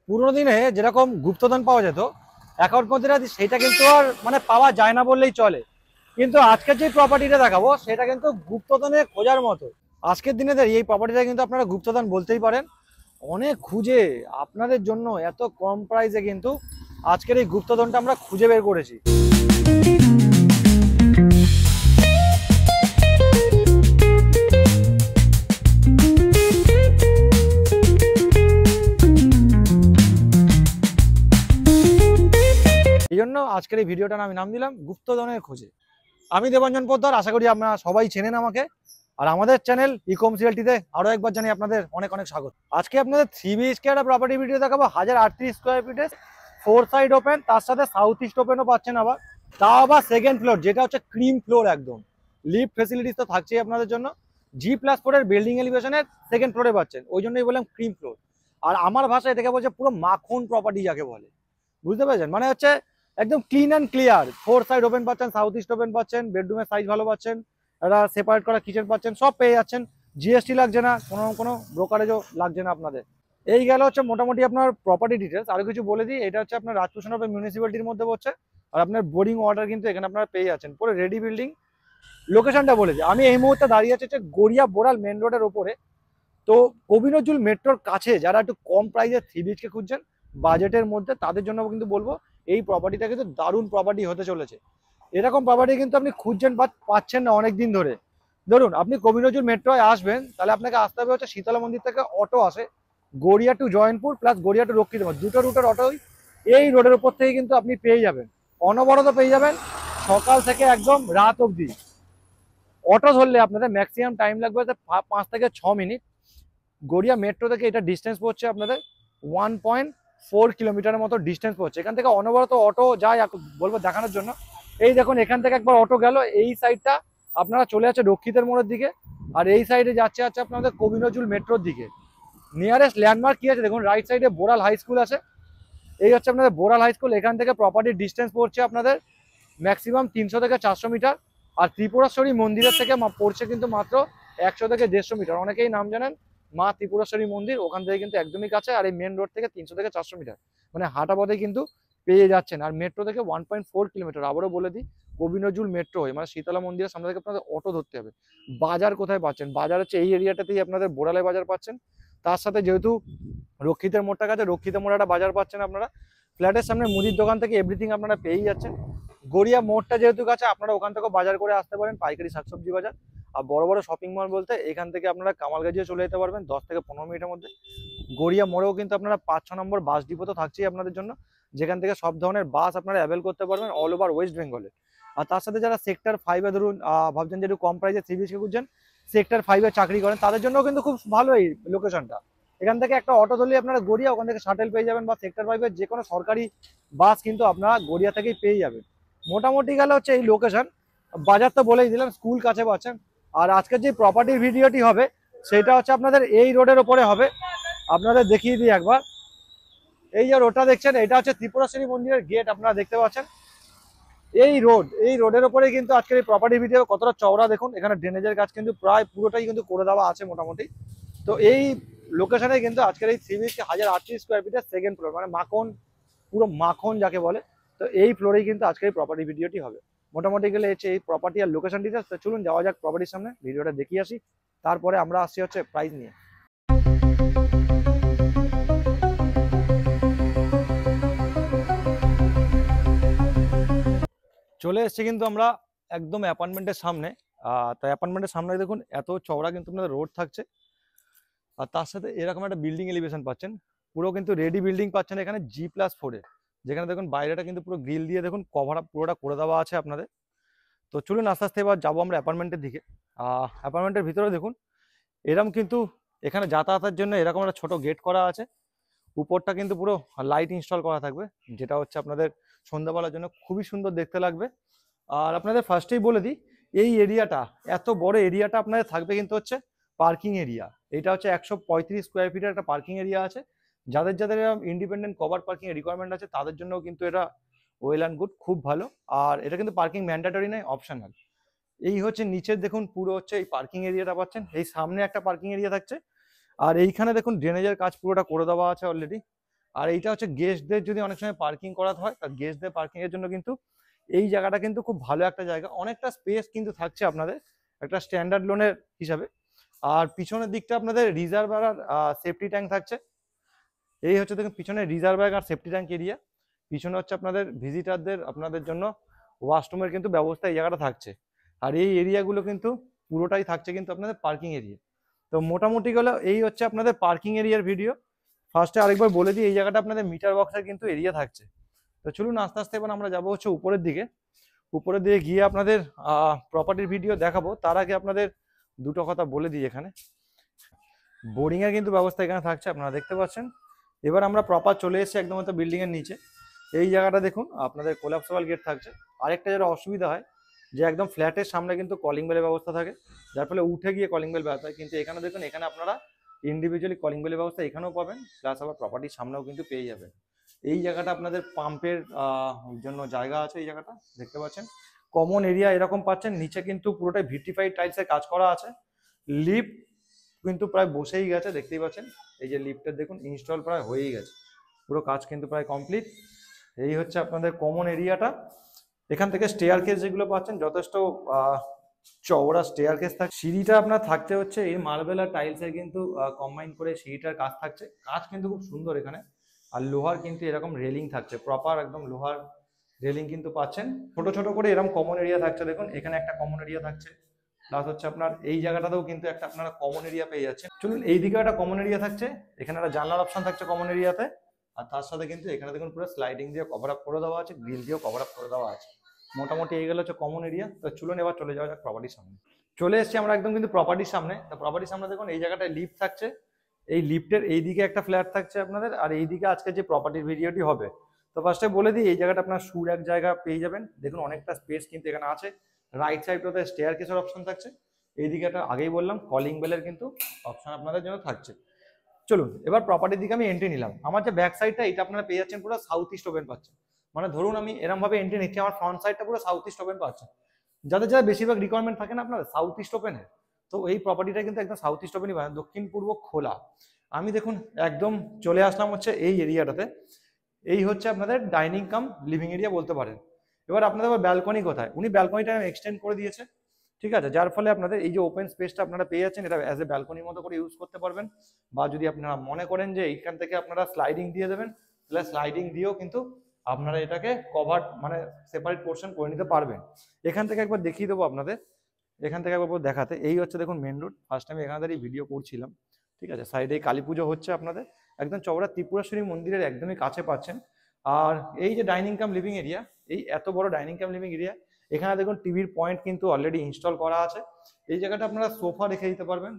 পুরোনো দিনে যেরকম গুপ্তধন পাওয়া যেত এখনকার মধ্যে সেটা কিন্তু আর মানে পাওয়া যায় না বললেই চলে। কিন্তু আজকের যে প্রপার্টিটা দেখাবো সেটা কিন্তু গুপ্তধনে খোঁজার মতো। আজকের দিনে এই প্রপার্টিটা কিন্তু আপনারা গুপ্তধন বলতেই পারেন। অনেক খুঁজে আপনাদের জন্য এত কম প্রাইসে কিন্তু আজকের এই গুপ্তধনটা আমরা খুঁজে বের করেছি। এই জন্য আজকের এই ভিডিওটার আমি নাম দিলাম গুপ্তধনের খোঁজে। আমি দেবাঞ্জন পোদ্দার, আশা করি আপনারা সবাই চেনেন আমাকে। আর আমাদের চ্যানেল ইকম সিএলটিতে আরো একবার জানি আপনাদের অনেক অনেক স্বাগত। আজকে আপনাদের 3 BHK একটা প্রপার্টি ভিডিও দেখাবো, 1038 স্কোয়ার ফিটে, 4 সাইড ওপেন, তার সাথে সাউথ ইস্ট ওপেনও পাচ্ছেন আবার, তাও আবার সেকেন্ড ফ্লোর, যেটা হচ্ছে ক্রিম ফ্লোর একদম। লিফট ফেসিলিটিস তো থাকছেই আপনাদের জন্য। G+4 এর বিল্ডিং এলিভেশনের সেকেন্ড ফ্লোরে পাচ্ছেন, ওই জন্যই বললাম ক্রিম ফ্লোর। আর আমার ভাষায় এটাকে বলছে পুরো মাখন প্রপার্টি যাকে বলে, বুঝতে পেরেছেন? মানে হচ্ছে একদম clean and clear. 4 side open পাচ্ছেন, সাউথ ইস্ট ওপেন পাচ্ছেন, বেডরুমের সাইজ ভালো পাচ্ছেন, একটা সেপারেট করা কিচেন পাচ্ছেন, সব পেয়ে যাচ্ছেন। জিএসটি লাগছে না, কোনো ব্রোকারেজও লাগছে না আপনাদের। এই গেল হচ্ছে মোটামুটি আপনার প্রপার্টি ডিটেলস। আরো কিছু বলে দিই, এটা হচ্ছে আপনার রাজপুর মিউনিসিপ্যালিটির মধ্যে পড়ছে। আর আপনার বোরিং ওয়াটার কিন্তু এখানে আপনারা পেয়ে যাচ্ছেন, পুরো রেডি বিল্ডিং। লোকেশনটা বলে দিই, আমি এই মুহূর্তে দাঁড়িয়ে আছি হচ্ছে গড়িয়া বোরাল মেন রোডের ওপরে। তো কবি নজরুল মেট্রোর কাছে যারা একটু কম প্রাইসে 3 BHK খুঁজছেন বাজেটের মধ্যে, তাদের জন্য কিন্তু বলবো এই প্রপার্টিটা কিন্তু দারুণ প্রপার্টি হতে চলেছে। এরকম প্রপার্টি কিন্তু আপনি খুঁজছেন বা পাচ্ছেন না অনেক দিন ধরে। ধরুন আপনি কবি নজরুল মেট্রোয় আসবেন, তাহলে আপনাকে আসতে হবে হচ্ছে শীতলা মন্দির থেকে অটো আসে Garia to Joynpur plus Garia to Rakshitpur, দুটো রুটের অটোই এই রোডের উপর থেকে কিন্তু আপনি পেয়ে যাবেন। অনবরত পেয়ে যাবেন সকাল থেকে একদম রাত অবধি। অটো ধরলে আপনাদের ম্যাক্সিমাম টাইম লাগবে 5 থেকে 6 মিনিট। গড়িয়া মেট্রো থেকে এটা ডিস্টেন্স পড়ছে আপনাদের 1.4 কিলোমিটারের মতো ডিস্টেন্স পড়ছে। এখান থেকে অনবরত অটো যায়, বলবো দেখানোর জন্য। এই দেখুন এখান থেকে একবার অটো গেল, এই সাইডটা আপনারা চলে যাচ্ছে রক্ষিতের মোড়ের দিকে, আর এই সাইডে যাচ্ছে আপনাদের কবি নজরুল মেট্রোর দিকে। নিয়ারেস্ট ল্যান্ডমার্ক কি আছে দেখুন, রাইট সাইডে বোরাল হাই স্কুল আছে। এই হচ্ছে আপনাদের বোরাল হাই স্কুল। এখান থেকে প্রপার্টির ডিস্টেন্স পড়ছে আপনাদের ম্যাক্সিমাম 300 থেকে 400 মিটার। আর ত্রিপুরেশ্বরী মন্দিরের থেকে পড়ছে কিন্তু মাত্র 100 থেকে 150 মিটার। অনেকেই নাম জানেন মা ত্রিপুরেশ্বরী মন্দির, ওখান থেকে কিন্তু একদমই কাছে। আর এই মেন রোড থেকে 300 থেকে 400 মিটার, মানে হাঁটা পথে কিন্তু পেয়ে যাচ্ছেন। আর মেট্রো থেকে 1.4 কিলোমিটার। আবারও বলে দিই, কবি নজরুল মেট্রো হয়ে মানে শীতলা মন্দিরের সামনে থেকে আপনাদের অটো ধরতে হবে। বাজার কোথায় পাচ্ছেন? বাজার হচ্ছে এই এরিয়াটাতেই আপনাদের বোরালে বাজার পাচ্ছেন। তার সাথে যেহেতু রক্ষিতের মোড়টা কাছে, রক্ষিত মোড়ে একটা বাজার পাচ্ছেন আপনারা। ফ্ল্যাটের সামনে মুদির দোকান থেকে এভরিথিং আপনারা পেয়েই যাচ্ছেন। গড়িয়া মোড়টা যেহেতু কাছে, আপনারা ওখান থেকে বাজার করে আসতে পারেন, পাইকারি শাকসবজি বাজার। আর বড় বড় শপিং মল বলতে এখান থেকে আপনারা কামালগাজিও চলে যেতে পারবেন 10 থেকে 15 মিনিটের মধ্যে। গড়িয়া মোড়েও কিন্তু আপনারা 5-6 নম্বর বাস ডিপো তো থাকছেই আপনাদের জন্য, যেখান থেকে সব ধরনের বাস আপনারা অ্যাভেল করতে পারবেন অল ওভার ওয়েস্ট বেঙ্গলে। আর তার সাথে যারা সেক্টর 5-এ ধরুন ভাবছেন যে একটু কম প্রাইসে 3 BHK খুঁজছেন, সেক্টর 5-এ চাকরি করেন, তাদের জন্য কিন্তু খুব ভালো এই লোকেশনটা। এখান থেকে একটা অটো ধরলে আপনারা গড়িয়া, ওখান থেকে শাটেল পেয়ে যাবেন, বা সেক্টর 5-এর যে কোনো সরকারি বাস কিন্তু আপনারা গড়িয়া থেকেই পেয়ে যাবেন। মোটামুটি গেলে হচ্ছে এই লোকেশন। বাজার তো বলেই দিলাম, স্কুল কাছে পাচ্ছেন। আর আজকের যে প্রপার্টির ভিডিওটি হবে সেটা হচ্ছে আপনাদের এই রোডের ওপরে হবে। আপনাদের দেখিয়ে দিই একবার, এই যে রোডটা দেখছেন এটা হচ্ছে ত্রিপুরেশ্বরী মন্দিরের গেট, আপনারা দেখতে পাচ্ছেন। এই রোডের ওপরে কিন্তু আজকের এই প্রপার্টি ভিডিও। কতটা চওড়া দেখুন, এখানে ড্রেনেজের কাজ কিন্তু প্রায় পুরোটাই কিন্তু করে দেওয়া আছে মোটামুটি। তো এই লোকেশনে কিন্তু আজকের এই 3 BHK 1038 স্কোয়ার ফিটের সেকেন্ড ফ্লোর, মানে মাখন, পুরো মাখন যাকে বলে। তো এই ফ্লোরেই কিন্তু আজকের এই প্রপার্টি ভিডিওটি হবে। মোটামুটি গেলে হচ্ছে এই প্রপার্টি আর লোকেশন ডিটেলস। তো চলুন যাওয়া যাক প্রপার্টির সামনে, ভিডিওটা দেখিয়ে আসি, তারপরে আমরা আসছি হচ্ছে প্রাইস নিয়ে। চলে এসছি কিন্তু আমরা একদম অ্যাপার্টমেন্টের সামনে। তো অ্যাপার্টমেন্টের সামনে দেখুন এত চওড়া কিন্তু আপনাদের রোড থাকছে। আর তার সাথে এরকম একটা বিল্ডিং এলিভেশন পাচ্ছেন, পুরো কিন্তু রেডি বিল্ডিং পাচ্ছেন এখানে G+4-এ। যেখানে দেখুন বাইরেটা কিন্তু পুরো গ্রিল দিয়ে দেখুন কভার আপ পুরোটা করে দেওয়া আছে আপনাদের। তো চলুন আস্তে আস্তে এবার যাবো আমরা অ্যাপার্টমেন্টের দিকে। অ্যাপার্টমেন্টের ভিতরে দেখুন এরকম কিন্তু এখানে যাতায়াতের জন্য এরকম একটা ছোট গেট করা আছে। উপরটা কিন্তু পুরো লাইট ইনস্টল করা থাকবে, যেটা হচ্ছে আপনাদের সন্ধ্যাবেলার জন্য খুবই সুন্দর দেখতে লাগবে। আর আপনাদের ফার্স্টেই বলে দিই, এই এরিয়াটা, এত বড় এরিয়াটা আপনাদের থাকবে কিন্তু হচ্ছে পার্কিং এরিয়া। এটা হচ্ছে 135 স্কোয়ার ফিটের একটা পার্কিং এরিয়া আছে। যাদের যাদের ইন্ডিপেন্ডেন্ট কভার পার্কিং এর রিকোয়ারমেন্ট আছে তাদের জন্য কিন্তু এটা ওয়েল অ্যান্ড গুড, খুব ভালো। আর এটা কিন্তু পার্কিং ম্যান্ডেটরি নয়, অপশনাল। এই হচ্ছে নিচের দেখুন পুরো হচ্ছে এই পার্কিং এরিয়াটা পাচ্ছেন, এই সামনে একটা পার্কিং এরিয়া থাকছে। আর এইখানে দেখুন ড্রেনেজের কাজ পুরোটা করে দেওয়া আছে অলরেডি। আর এইটা হচ্ছে গেস্টদের যদি অনেক সময় পার্কিং করাতে হয়, তার গেস্টদের পার্কিং এর জন্য কিন্তু এই জায়গাটা কিন্তু খুব ভালো একটা জায়গা, অনেকটা স্পেস কিন্তু থাকছে আপনাদের একটা স্ট্যান্ডার্ড লোনের হিসাবে। আর পিছনের দিকটা আপনাদের রিজার্ভার আর সেফটি ট্যাঙ্ক থাকছে। এই হচ্ছে দেখুন পিছনে রিজার্ভার আর সেফটি ট্যাঙ্ক এরিয়া। পিছনে হচ্ছে আপনাদের ভিজিটারদের আপনাদের জন্য ওয়াশরুমের কিন্তু ব্যবস্থা এই জায়গাটা থাকছে। আর এই এরিয়াগুলো কিন্তু পুরোটাই থাকছে কিন্তু আপনাদের পার্কিং এরিয়া। তো মোটামুটি গেলে এই হচ্ছে আপনাদের পার্কিং এরিয়ার ভিডিও। ফার্স্টে আরেকবার বলে দিই, এই জায়গাটা আপনাদের মিটার বক্সের কিন্তু এরিয়া থাকছে। তো চলুন আস্তে আস্তে এবার আমরা যাবো হচ্ছে উপরের দিকে। উপরের দিকে গিয়ে আপনাদের প্রপার্টির ভিডিও দেখাবো। তার আগে আপনাদের দুটো কথা বলে দিই, এখানে বোরিং এর কিন্তু ব্যবস্থা এখানে থাকছে, আপনারা দেখতে পাচ্ছেন। এবার আমরা প্রপার চলে এসেছি একদম হয়তো বিল্ডিং এর নিচে। এই জায়গাটা দেখুন আপনাদের কোলাপসেবল গেট থাকছে। আরেকটা যেটা অসুবিধা হয় যে একদম ফ্ল্যাটের সামনে কিন্তু কলিং বেলের ব্যবস্থা থাকে, যার ফলে উঠে গিয়ে কলিং বেল ব্যবস্থা হয়। কিন্তু এখানে দেখুন, এখানে আপনারা ইন্ডিভিজুয়ালি কলিং বেলের ব্যবস্থা এখানেও পাবেন, প্লাস আবার প্রপার্টির সামনেও কিন্তু পেয়ে যাবেন। এই জায়গাটা আপনাদের পাম্পের জন্য জায়গা আছে, এই জায়গাটা দেখতে পাচ্ছেন। কমন এরিয়া এরকম পাচ্ছেন, নিচে কিন্তু পুরোটাই ভিট্রিফাইড টাইলসের কাজ করা আছে। লিফট কিন্তু প্রায় বসেই গেছে, দেখতেই পাচ্ছেন। এই যে লিফটের দেখুন ইনস্টল প্রায় হয়েই গেছে, পুরো কাজ কিন্তু প্রায় কমপ্লিট। এই হচ্ছে আপনাদের কমন এরিয়াটা। এখান থেকে স্টেয়ার কেস যেগুলো পাচ্ছেন যথেষ্ট চওড়া স্টেয়ার কেস থাকছে। সিঁড়িটা আপনার থাকতে হচ্ছে এই মার্বেল আর টাইলসের কিন্তু কম্বাইন করে সিঁড়িটার কাজ থাকছে, কাজ কিন্তু খুব সুন্দর এখানে। আর লোহার কিন্তু এরকম রেলিং থাকছে, প্রপার একদম লোহার রেলিং কিন্তু পাচ্ছেন। ছোট ছোট করে এরকম কমন এরিয়া থাকছে, দেখুন এখানে একটা কমন এরিয়া থাকছে, প্লাস হচ্ছে আপনার এই জায়গাটাতেও কিন্তু একটা আপনারা কমন এরিয়া পেয়ে যাচ্ছেন। চলুন এই দিকে একটা কমন এরিয়া থাকছে, এখানে একটা জানলার অপশন থাকছে কমন এরিয়াতে। আর তার সাথে কিন্তু এখানে দেখুন পুরো স্লাইডিং দিয়ে কভার আপ করে দেওয়া আছে, গ্রিল দিয়েও কভার আপ করে দেওয়া আছে। মোটামুটি এই গেল হচ্ছে কমন এরিয়া। তো চলুন এবার চলে যাওয়া যাক প্রপার্টির সামনে। চলে এসেছি আমরা একদম কিন্তু প্রপার্টির সামনে। তো প্রপার্টির সামনে দেখুন এই জায়গাটায় লিফট থাকছে, এই লিফটের এইদিকে একটা ফ্ল্যাট থাকছে আপনাদের, আর এইদিকে আজকে যে প্রপার্টির ভিডিওটি হবে। তো ফার্স্টে বলে দিই, এই জায়গাটা আপনার সুর এক জায়গা পেয়ে যাবেন, দেখুন অনেকটা স্পেস কিন্তু এখানে আছে। রাইট সাইডটাতে স্টেয়ার কেসের অপশন থাকছে, এইদিকে একটা আগেই বললাম কলিং বেলের কিন্তু অপশন আপনাদের জন্য থাকছে। চলুন এবার প্রপার্টির দিকে আমি এন্ট্রি নিলাম। আমার যে ব্যাক সাইডটা এটা আপনারা পেয়ে যাচ্ছেন পুরো সাউথ ইস্ট ওপেন পাচ্ছেন। মানে ধরুন আমি এরকম ভাবে এন্ট্রি নিচ্ছি, আমার ফ্রন্ট সাইডটা পুরো সাউথ ইস্ট ওপেন পাচ্ছেন। যাদের যারা বেশিরভাগ রিকোয়ারমেন্ট থাকে না আপনাদের সাউথ ইস্ট ওপেনের, তো এই প্রপার্টিটা কিন্তু একদম সাউথ ইস্ট ওপেনই পাবেন, দক্ষিণ পূর্ব খোলা। আমি দেখুন একদম চলে আসলাম হচ্ছে এই এরিয়াটাতে। এই হচ্ছে আপনাদের ডাইনিং কাম লিভিং এরিয়া বলতে পারেন। এবার আপনাদের আবার ব্যালকনি কোথায়, উনি ব্যালকনিটা এক্সটেন্ড করে দিয়েছে, ঠিক আছে, যার ফলে আপনাদের এই যে ওপেন স্পেসটা আপনারা পেয়ে যাচ্ছেন, এটা অ্যাজ এ ব্যালকনির মতো করে ইউজ করতে পারবেন। বা যদি আপনারা মনে করেন যে এইখান থেকে আপনারা স্লাইডিং দিয়ে দেবেন, তাহলে স্লাইডিং দিয়েও কিন্তু আপনারা এটাকে কভার মানে সেপারেট পোর্শন করে নিতে পারবেন। এখান থেকে একবার দেখিয়ে দেবো আপনাদের, এখান থেকে একবার দেখাতে। এই হচ্ছে দেখুন মেন রোড, ফার্স্ট আমি এখানে দাঁড়িয়ে ভিডিও করছিলাম, ঠিক আছে। সাইডে কালী পুজো হচ্ছে আপনাদের, একদম চওড়া ত্রিপুরেশ্বরী মন্দিরের একদমই কাছে পাচ্ছেন। আর এই যে ডাইনিং কাম লিভিং এরিয়া, এই এত বড় ডাইনিং কাম লিভিং এরিয়া, এখানে দেখুন টিভির পয়েন্ট কিন্তু অলরেডি ইনস্টল করা আছে। এই জায়গাটা আপনারা সোফা রেখে দিতে পারবেন,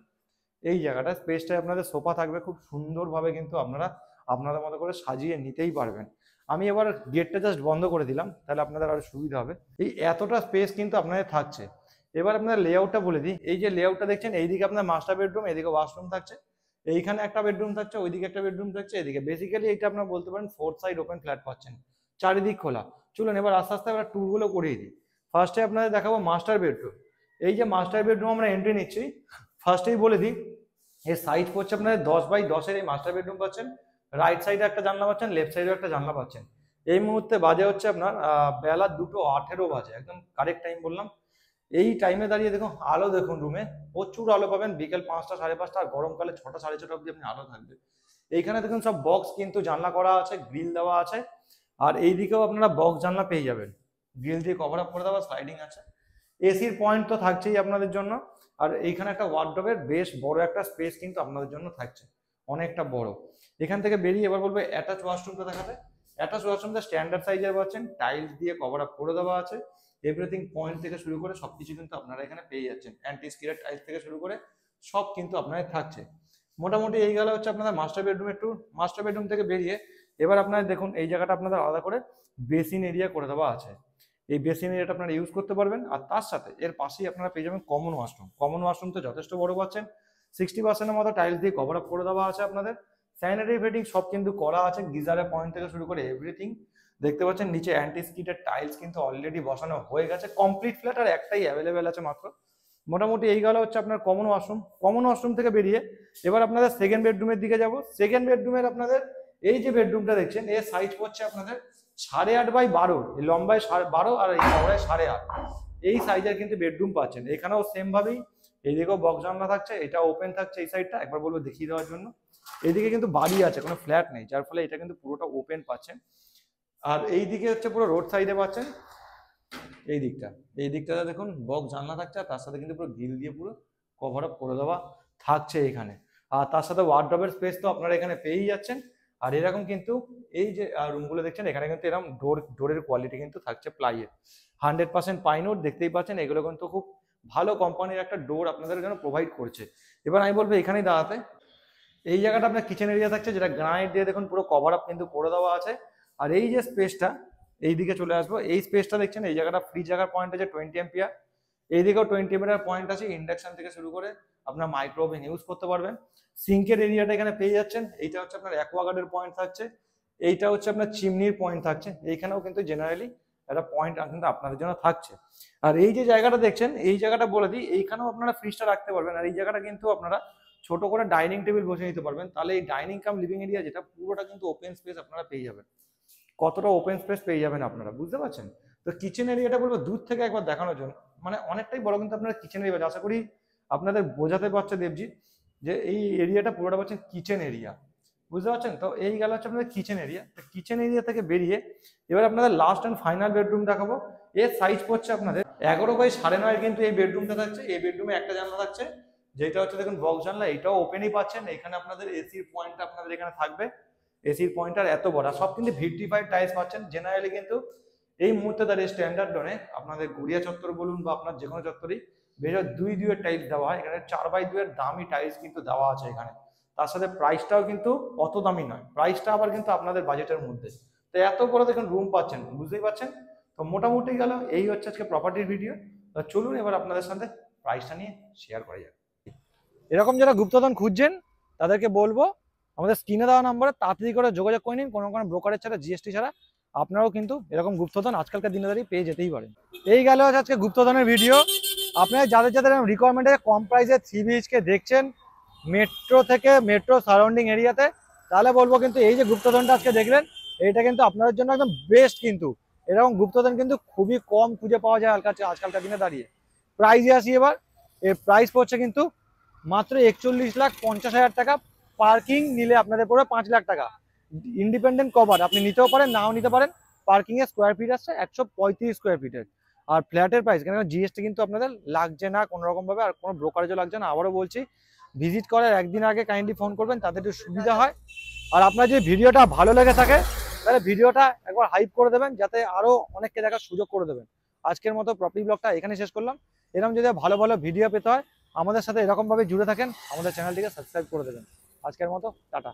এই জায়গাটা স্পেসটায় আপনাদের সোফা থাকবে, খুব সুন্দরভাবে কিন্তু আপনারা আপনাদের মতো করে সাজিয়ে নিতেই পারবেন। আমি এবার গেটটা জাস্ট বন্ধ করে দিলাম, তাহলে আপনাদের আরো সুবিধা হবে। এই এতটা স্পেস কিন্তু আপনাদের থাকছে। এবার আপনার লেআউটটা বলে দিই, এই যে লেআউটটা দেখছেন, এইদিকে আপনার মাস্টার বেডরুম, এইদিকে ওয়াশরুম থাকছে, এইখানে একটা বেডরুম থাকছে, ওইদিকে একটা বেডরুম থাকছে, এদিকে বেসিক্যালি এটা আপনার বলতে পারেন ফোর্থ সাইড ওপেন ফ্ল্যাট পাচ্ছেন, চারিদিক খোলা। চলুন এবার আস্তে আস্তে আমরা ট্যুরগুলো করিয়ে দিই। ফার্স্টে আপনাদের দেখাবো মাস্টার বেডরুম। এই যে মাস্টার বেডরুম আমরা এন্ট্রি নিচ্ছি, ফার্স্টেই বলে দিই এর সাইজ পড়ছে আপনাদের 10x10 এই মাস্টার বেডরুম পাচ্ছেন। রাইট সাইডে একটা জানলা পাচ্ছেন, লেফট সাইডে একটা জানলা পাচ্ছেন। এই মুহূর্তে বাজে হচ্ছে আপনার বেলা 2:18 বাজে, একদম কারেক্ট টাইম বললাম। এই টাইমে দাঁড়িয়ে দেখুন আলো, দেখুন রুমে প্রচুর আলো পাবেন, বিকেল 5টা 5:30, আর গরমকালে 6টা 6:30 অব্দি আপনি আলো থাকবে। এইখানে দেখুন সব বক্স কিন্তু জানলা করা আছে, গ্রিল দেওয়া আছে। আর এইদিকেও আপনারা বক্স জানলা পেয়ে যাবেন, গ্রিল দিয়ে কভার আপ করে দেওয়া, স্লাইডিং আছে। এসির পয়েন্ট তো থাকছেই আপনাদের জন্য। আর এইখানে একটা ওয়ার্ডরোবের বেশ বড় একটা স্পেস কিন্তু আপনাদের জন্য থাকছে, অনেকটা বড়। এখান থেকে বেরিয়ে এবার বলবো অ্যাটাচ ওয়াশরুমটা দেখাতে। অ্যাটাচ ওয়াশরুমটা স্ট্যান্ডার্ড সাইজের পাচ্ছেন, টাইলস দিয়ে কভার আপ করে দেওয়া আছে। এভরিথিং পয়েন্ট থেকে শুরু করে সবকিছু কিন্তু আপনারা এখানে পেয়ে যাচ্ছেন, অ্যান্টি স্কিলেট টাইলস থেকে শুরু করে সব কিন্তু আপনাদের থাকছে। মোটামুটি এই গেল হচ্ছে আপনাদের মাস্টার বেডরুমের ট্যুর। মাস্টার বেডরুম থেকে বেরিয়ে এবার আপনারা দেখুন এই জায়গাটা আপনাদের আলাদা করে বেসিন এরিয়া করে দেওয়া আছে। এই বেসিন এরিয়াটা আপনারা ইউজ করতে পারবেন। আর তার সাথে এর পাশেই আপনারা পেয়ে যাবেন কমন ওয়াশরুম। কমন ওয়াশরুম তো যথেষ্ট বড় পাচ্ছেন, 60%-এর মতো টাইলস দিয়ে কভার আপ করে দেওয়া আছে আপনাদের। স্যানিটারি ফিটিং সব কিন্তু করা আছে, গিজারের পয়েন্ট থেকে শুরু করে এভরিথিং দেখতে পাচ্ছেন। নিচে অ্যান্টি স্কিটের টাইলস কিন্তু অলরেডি বসানো হয়ে গেছে, কমপ্লিট ফ্ল্যাট আর একটাই অ্যাভেলেবেল আছে মাত্র। মোটামুটি এই গেল হচ্ছে আপনার কমন ওয়াশরুম। কমন ওয়াশরুম থেকে বেরিয়ে এবার আপনাদের সেকেন্ড বেডরুমের দিকে যাব। সেকেন্ড বেডরুমের আপনাদের এই যে বেডরুমটা দেখছেন এর সাইজ পড়ছে আপনাদের 8.5x12, এই লম্বায় 12 আর এই চওড়ায় 8.5। এই সাইজের কিন্তু বেডরুম পাচ্ছেন। এখানেও সেম ভাবেই এইদিকেও বক্স জানলা থাকছে, এটা ওপেন থাকছে এই সাইডটা, একবার বলবো দেখিয়ে দেওয়ার জন্য। এইদিকে কিন্তু বাড়ি আছে, কোনো ফ্ল্যাট নেই, যার ফলে এটা কিন্তু পুরোটা ওপেন পাচ্ছেন। আর এই দিকে হচ্ছে পুরো রোড সাইডে পাচ্ছেন এই দিকটাতে দেখুন বক্স জানলা থাকছে, আর তার সাথে কিন্তু পুরো গ্রিল দিয়ে পুরো কভার আপ করে দেওয়া থাকছে এখানে। আর তার সাথে ওয়ার্ডরোবের স্পেস তো আপনারা এখানে পেয়েই যাচ্ছেন। আর এরকম কিন্তু এই যে রুমগুলো দেখছেন এখানে কিন্তু এরকম ডোরের কোয়ালিটি কিন্তু থাকছে প্লাইয়ের, 100% পাইনউড, দেখতেই পাচ্ছেন এগুলো কিন্তু খুব ভালো কোম্পানির একটা ডোর আপনাদের জন্য প্রোভাইড করছে। এবার আমি বলবো এখানেই দাঁড়াতে। এই জায়গাটা আপনার কিচেন এরিয়া থাকছে, যেটা গ্রানাইট দিয়ে দেখুন পুরো কভার আপ কিন্তু করে দেওয়া আছে। আর এই যে স্পেসটা, এই দিকে চলে আসবো, এই স্পেসটা দেখছেন এই জায়গাটা ফ্রিজ রাখার পয়েন্ট আছে 20 এম্পিয়ার, এইদিকেও 20 এম্পিয়ার পয়েন্ট আছে, ইন্ডাকশন থেকে শুরু করে আপনার মাইক্রো ওভেন ইউজ করতে পারবেন। সিঙ্কের এরিয়াটা এখানে পেয়ে যাচ্ছেন, এইটা হচ্ছে আপনার অ্যাকোয়াগার্ডের পয়েন্ট থাকছে, এইটা হচ্ছে আপনার চিমনির পয়েন্ট থাকছে, এইখানেও কিন্তু জেনারেলি একটা পয়েন্ট কিন্তু আপনাদের জন্য থাকছে। আর এই যে জায়গাটা দেখছেন এই জায়গাটা বলে দিই, এইখানেও আপনারা ফ্রিজটা রাখতে পারবেন। আর এই জায়গাটা কিন্তু আপনারা ছোট করে ডাইনিং টেবিল বসে নিতে পারবেন, তাহলে এই ডাইনিং কাম লিভিং এরিয়া যেটা পুরোটা কিন্তু ওপেন স্পেস আপনারা পেয়ে যাবেন। কতটা ওপেন স্পেস পেয়ে যাবেন আপনারা বুঝতে পারছেন। তো কিচেন এরিয়াটা বলবো দূর থেকে একবার দেখানোর জন্য, মানে অনেকটাই বড় কিন্তু আপনারা কিচেন এরিয়া, আশা করি আপনাদের বোঝাতে পারছে দেবজি যে এই এরিয়াটা পুরোটা পাচ্ছেন কিচেন এরিয়া, বুঝতে পারছেন। তো এই গেল হচ্ছে আপনাদের কিচেন এরিয়া। কিচেন এরিয়া থেকে বেরিয়ে এবার আপনাদের লাস্ট অ্যান্ড ফাইনাল বেডরুম দেখাবো। এর সাইজ পড়ছে আপনাদের 11x9.5 কিন্তু এই বেডরুমটা থাকছে। এই বেডরুমে একটা জানলা থাকছে, যেটা হচ্ছে দেখুন বক্স জানলা, এটাও ওপেনই পাচ্ছেন। এখানে আপনাদের এসির পয়েন্টটা আপনাদের এখানে থাকবে, এসির পয়েন্টার এত বড়, সব কিন্তু ভিট্রিফাইড টাইলস পাচ্ছেন। জেনারেলি কিন্তু এই মুহূর্তে দাঁড়িয়ে স্ট্যান্ডার্ড ডোনে আপনাদের গড়িয়া চত্বর বলুন বা আপনার যে কোনো চত্বরই বেশ 2x2 টাইলস দেওয়া হয়, এখানে 4x2 দামি টাইলস কিন্তু দেওয়া আছে এখানে। তার সাথে প্রাইসটাও কিন্তু অত দামি নয়, প্রাইসটা আবার কিন্তু আপনাদের বাজেটের মধ্যে। তো এত বড় দেখুন রুম পাচ্ছেন, বুঝতেই পারছেন। তো মোটামুটি গেল এই হচ্ছে আজকে প্রপার্টির ভিডিও। তো চলুন এবার আপনাদের সাথে প্রাইসটা নিয়ে শেয়ার করা যাক। এরকম যারা গুপ্তধন খুঁজছেন তাদেরকে বলবো আমাদের স্ক্রিনে দেওয়া নম্বরে তাড়াতাড়ি করে যোগাযোগ করে নিন। কোনো ব্রোকারেজ ছাড়া, জিএসটি ছাড়া আপনারাও কিন্তু এরকম গুপ্তধন আজকালকার দিনে দাঁড়িয়ে পেয়ে যেতেই পারেন। এই গেল আজকে গুপ্তধনের ভিডিও। আপনারা যাদের যাদের রিকোয়ারমেন্টে কম প্রাইসে 3 BHK দেখছেন মেট্রো থেকে, মেট্রো সারাউন্ডিং এরিয়াতে, তাহলে বলবো কিন্তু এই যে গুপ্তধনটা আজকে দেখলেন এইটা কিন্তু আপনাদের জন্য একদম বেস্ট। কিন্তু এরকম গুপ্তধন কিন্তু খুবই কম খুঁজে পাওয়া যায় আজকালকার দিনে দাঁড়িয়ে। প্রাইসে আসি এবার। এর প্রাইস পড়ছে কিন্তু মাত্র 41,50,000 টাকা। পার্কিং নিলে আপনাদের পড়বে 5 লাখ টাকা। ইন্ডিপেন্ডেন্ট কভার আপনি নিতেও পারেন, নাও নিতে পারেন। পার্কিং এর স্কোয়ার ফিট আসছে 135 স্কোয়ার ফিটের। আর ফ্ল্যাটের প্রাইস কেন জিএসটি কিন্তু আপনাদের লাগছে না কোনো রকম ভাবে, আর কোনো ব্রোকারেজও লাগছে না। আবারও বলছি ভিজিট করার একদিন আগে কাইন্ডলি ফোন করবেন, তাদের একটু সুবিধা হয়। আর আপনার যদি ভিডিওটা ভালো লেগে থাকে তাহলে ভিডিওটা একবার হাইপ করে দেবেন, যাতে আরো অনেককে দেখার সুযোগ করে দেবেন। আজকের মতো প্রপার্টি ব্লগটা এখানে শেষ করলাম। এরকম যদি ভালো ভালো ভিডিও পেতে হয় আমাদের সাথে এরকম ভাবে জুড়ে থাকেন, আমাদের চ্যানেলটিকে সাবস্ক্রাইব করে দেবেন। আজকের মতো টাটা।